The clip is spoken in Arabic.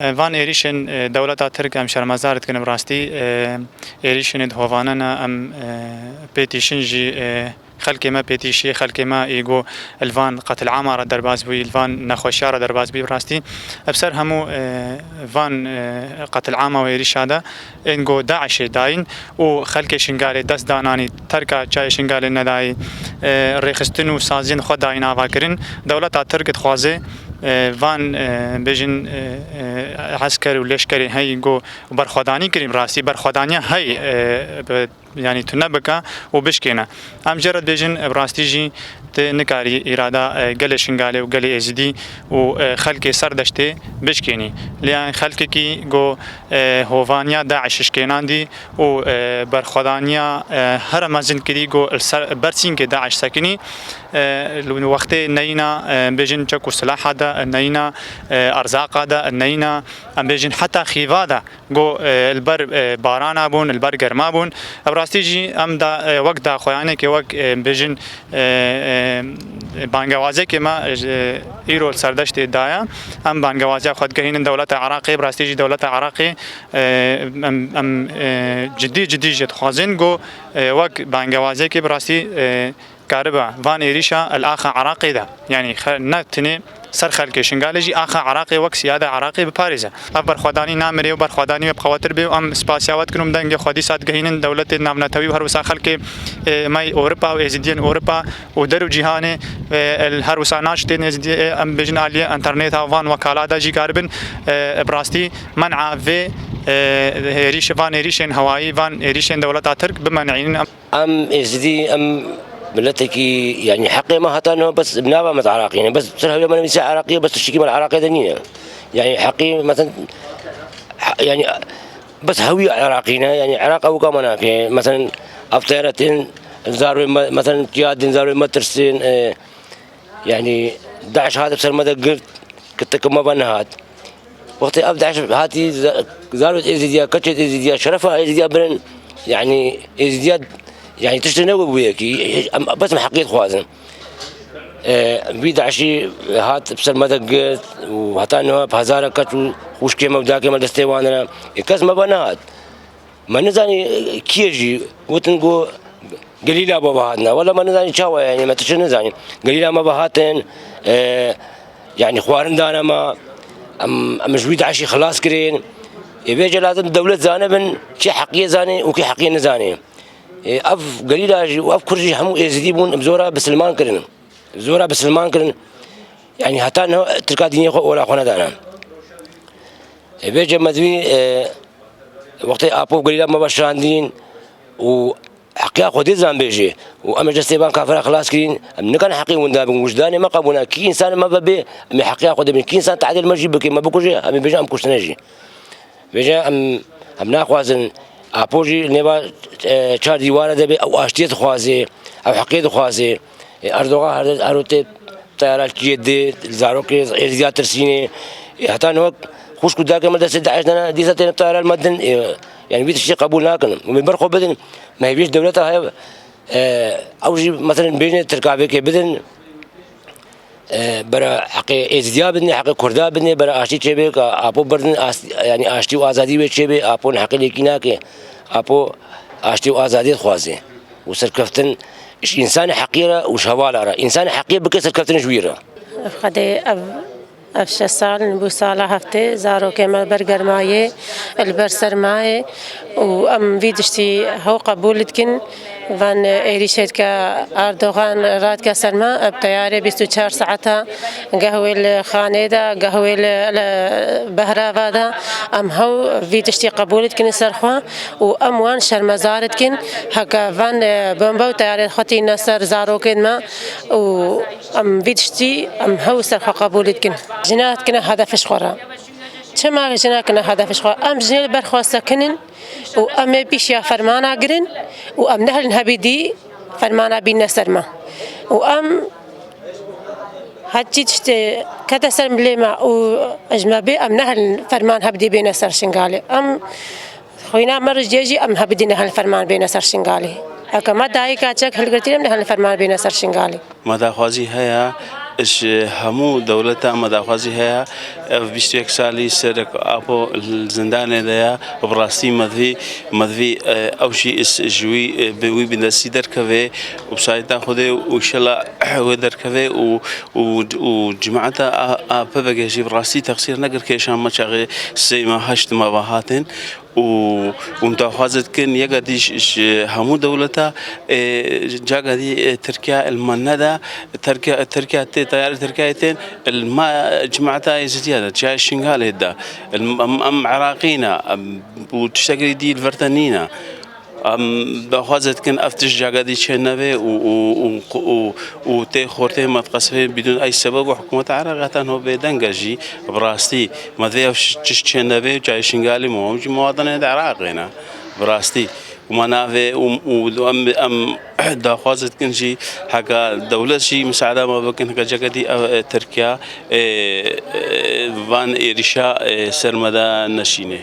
وان ایریشن دولت ترک ام شرمزارت کنم راستی ایریشن هواننا ام پیتیشن جی خلق ما پیتیشی خلق ما ایگو الوان قتل عامر درباز بی الوان نخوشیار درباز بی راستی ابصر همو وان قتل عامر و ایریش هذا اینگو داعش داین و خلق شنگال دست دانانی ترک چای شنگال ندای ریخستن و سازین خود داین آواکرین دولت ترک خوازه وان بجن عسكر ولشكري هاي جو برخداني كريم راسي برخدانيا هاي يعني تنبكا وبشكينا ام جرد بجن براستيجي نكاري إرادة قل شنغالي وقل إزدي وخلق سردشتي بشكيني لأن خلقكي جو هوفانيا داعش شكينان دي وبرخدانيا هر مازن كدي جو برسين كداعش ساكني وقت نينا بجن تشكو سلاح هذا نينا أرزاق هذا نينا بجن حتى خيفادا جو البر بارانا بون البر جرما بون براستيجي ام دا وقت دا خواني كي وقت بجن بانگوازی که ما ایرول سردشت دایا ام بانگوازی خود گهین دولت عراقی براستیجی دولت عراقی ام جدی جد خوازن گو وقت بانگوازی که براستی كاربا فان إيريشا الآخ عراقي ده يعني نتني سر خلق شنغالجي آخ عراقي وك سيادة عراقي بباريزا أبر خداني نامري وبر خداني بخواتر بي أم سباسياوات كنوم دنج خدي سات جهين دولة نامنتوي وهروسا خلق ماي أوروبا وإزديان أوروبا ودرو جهاني الهروسا ناشتين إزدي أم بجن عليه إنترنت فان وكالات جي كاربن براستي منع في ريش فان إيريشن هواي فان إيريشن دولة ترك بمنعين أم إزدي أم ملتكي يعني حقي ما هتانه بس بنابا مت عراقي يعني بس بصير لما نمسي عراقية بس تشتكي من العراقية دنينا يعني حقي مثلا يعني بس هوية عراقينا يعني عراق أو كمان يعني مثلا أفطارتين زاروا مثلا جياد زاروا مترسين يعني داعش هذا بصير مدى قلت كنت كم بنهات وقت أبداعش هاتي زاروا إزديا كتشت إزديا شرفها إزديا برن يعني إزديا يعني تشتري وياكي بس محقية خوازن بيد عشي هات بسر مدق وهتانه بهزارة كتو خوش كيما وداكي ما دستيواننا كاس ما بنات ما نزاني كيجي وتنقو قليلا بابهاتنا ولا ما نزاني شاوة يعني ما تشتري نزاني قليلا ما بهاتن يعني خوارن دانا ما مجويد عشي خلاص كرين يبيجي لازم الدولة زانة من شي حقية زاني وكي حقية نزاني اف قليلا واف كرجي همو يزيدون بزورا بسلمان كرن بزورا بسلمان كرن يعني حتى انه تلقى دنيا ولا خونا دانا بيجي مدوي وقت ابو قليلا ما بشاندين وحقيقه خدي زان بيجي واما جستيبان كافر خلاص كرين من كان حقيقي ونداب وجداني ما قبونا كي انسان ما ببي من حقيقه خدي من كي انسان تعديل ما جيب ما بكوجي ام بيجي ام كوشنجي بيجي ام ناخوازن أبوجي نبا چهار دیواره دبی او اشتیت خوازه او حقیقت خوازه اردوغان هروت طیارات جدی زاروک ازدیاد ترسینه حتی نوک خوش کداک مدرسه داعش دنا دیسه تن طیارات مدن يعني بيت الشيء قبول ناكن ومن برخو بدن ما يبيش دولتها هاي اوجي مثلا بين تركابي كي بدن برا حقي ازدياد بدني حقي كردا بدني برا اشتي تشبي ابو بردن يعني اشتي وازادي بتشبي ابو حقي لكناك ابو اشتي وازادي خوازي وسركفتن انسان حقيره وشواله انسان حقير بكسر كفتن جويره خدي افش سال نبو سال هفته زارو كما برجر ماي البرسر ماي وام فيدشتي هو قبولتكن فان ايريشت كاردوغان راد كسرما بطياره 24 ساعه قهوه الخانه دا قهوه البهراء دا ام هو فيدشتي قبولتكن سرخوا واموان شرمزارتكن هكا فان بومبو طياره خطي نصر زارو كما وام فيدشتي ام هو سرخوا قبولتكن جنات كنا هدفش خورا چما جنا كنا هدفش خورا ام جنل برخواسته كنن وام بيشيا فرمانا قرن وام نهل هبيدي فرمانا بين سرما وام هاتشت كذا سرم لما واجنبي ام نهل فرمان هبدي بين سر شنغالي ام خوينا مرج جيجي ام هبدي نهل فرمان بين سر شنغالي هكا ما داي كاتشك هل قلت لهم نهل فرمان بين سر شنغالي ما دا خوازي هيا اش همو دولتا مداخوازی هيا 21 سالی سرک آپو الزندان دیا براستی مذی اوشی اس جوی بوی بندسی در کهوه و سایتا خوده و شلا و در کهوه و جماعتا آب بگهشی براستی تقصیر نگر کهشان ما چاقه سیما هشت ما وهاتن ومتخوازت كن يقديش همو دولتا جاقدي تركيا المندا تركيا تيار تركيا الما جماعتها زيادة جاي الشنغال هدا عراقينا وتشتغل دي الفرتانينا بخوازت كن افتش جاقدي شنبه و تي خورته ما تقصفه بدون اي سبب وحكومه عراقتان هو بدنجي براستي ما ذي تش شنبه جاي شنغالي موجي مواطن عراقينا براستي وما نافي ام دخوازت كن شي حكا دولة شي مساعدة ما بكن حكا جاقدي تركيا فان إيريشا سرمدا نشينه